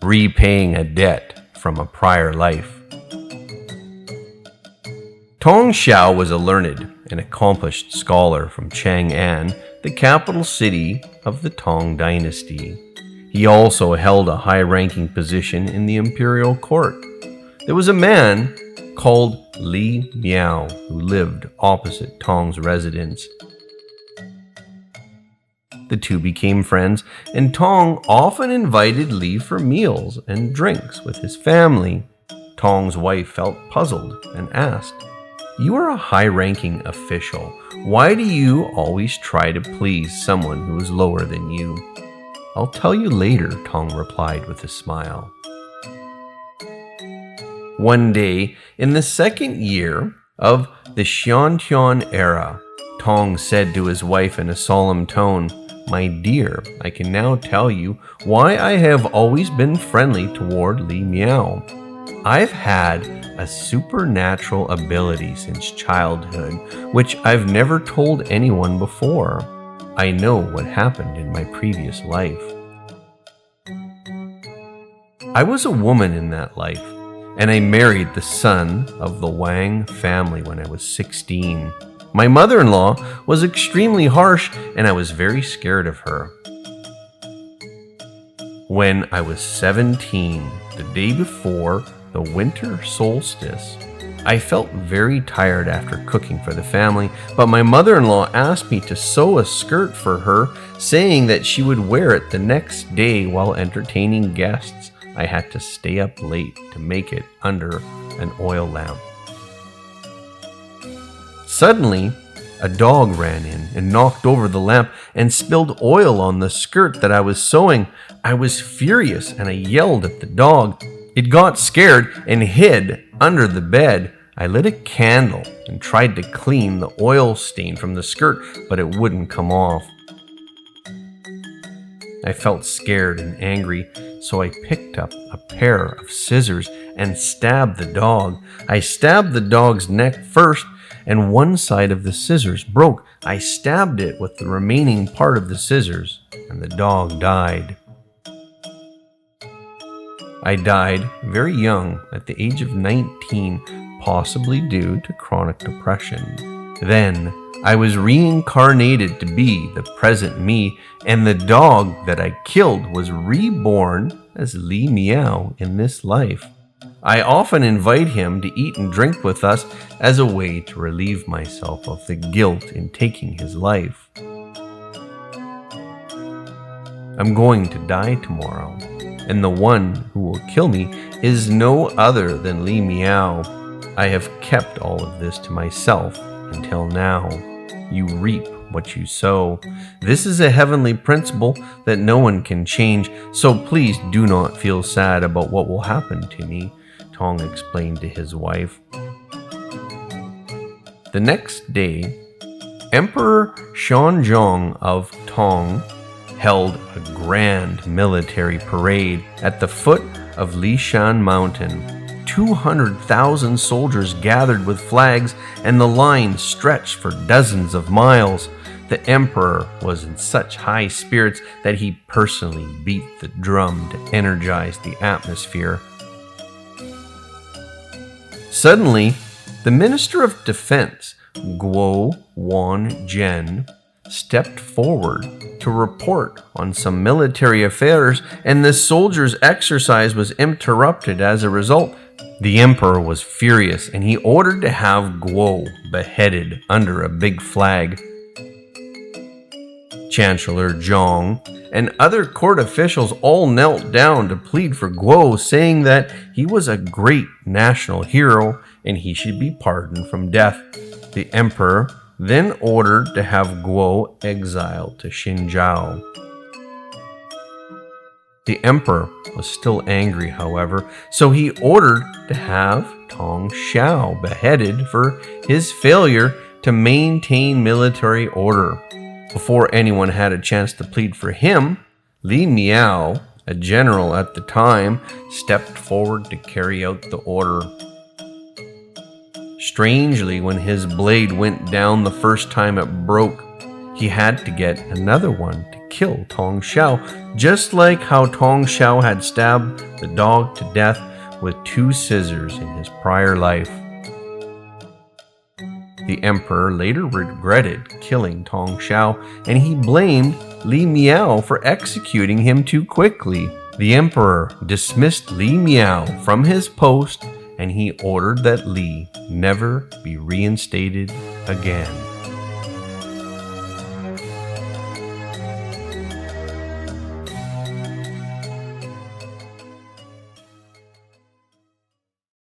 repaying a debt from a prior life. Tong Xiao was a learned and accomplished scholar from Chang'an, the capital city of the Tang dynasty. He also held a high-ranking position in the imperial court. There was a man called Li Miao who lived opposite Tong's residence. The two became friends, and Tong often invited Li for meals and drinks with his family. Tong's wife felt puzzled and asked, "You are a high-ranking official. Why do you always try to please someone who is lower than you?" "I'll tell you later," Tong replied with a smile. One day, in the second year of the Xiantian era, Tong said to his wife in a solemn tone, "My dear, I can now tell you why I have always been friendly toward Li Miao. I've had a supernatural ability since childhood, which I've never told anyone before. I know what happened in my previous life. I was a woman in that life, and I married the son of the Wang family when I was 16. My mother-in-law was extremely harsh, and I was very scared of her. When I was 17, the day before the winter solstice, I felt very tired after cooking for the family, but my mother-in-law asked me to sew a skirt for her, saying that she would wear it the next day while entertaining guests. I had to stay up late to make it under an oil lamp. Suddenly, a dog ran in and knocked over the lamp and spilled oil on the skirt that I was sewing. I was furious and I yelled at the dog. It got scared and hid under the bed. I lit a candle and tried to clean the oil stain from the skirt, but it wouldn't come off. I felt scared and angry, so I picked up a pair of scissors and stabbed the dog. I stabbed the dog's neck first, and one side of the scissors broke. I stabbed it with the remaining part of the scissors, and the dog died. I died very young, at the age of 19, possibly due to chronic depression. Then, I was reincarnated to be the present me, and the dog that I killed was reborn as Li Miao in this life. I often invite him to eat and drink with us as a way to relieve myself of the guilt in taking his life. I'm going to die tomorrow, and the one who will kill me is no other than Li Miao. I have kept all of this to myself until now. You reap what you sow. This is a heavenly principle that no one can change, so please do not feel sad about what will happen to me," Tong explained to his wife. The next day, Emperor Xuanzong of Tong held a grand military parade at the foot of Lishan Mountain. 200,000 soldiers gathered with flags, and the line stretched for dozens of miles. The emperor was in such high spirits that he personally beat the drum to energize the atmosphere. Suddenly, the Minister of Defense, Guo Wanzhen, stepped forward to report on some military affairs, and the soldiers' exercise was interrupted as a result. The emperor was furious, and he ordered to have Guo beheaded under a big flag. Chancellor Zhang and other court officials all knelt down to plead for Guo, saying that he was a great national hero and he should be pardoned from death. The emperor then ordered to have Guo exiled to Xinjiao. The emperor was still angry, however, so he ordered to have Tong Xiao beheaded for his failure to maintain military order. Before anyone had a chance to plead for him, Li Miao, a general at the time, stepped forward to carry out the order. Strangely, when his blade went down the first time it broke, he had to get another one to kill Tong Xiao, just like how Tong Xiao had stabbed the dog to death with 2 scissors in his prior life. The emperor later regretted killing Tong Xiao, and he blamed Li Miao for executing him too quickly. The emperor dismissed Li Miao from his post, and he ordered that Li never be reinstated again.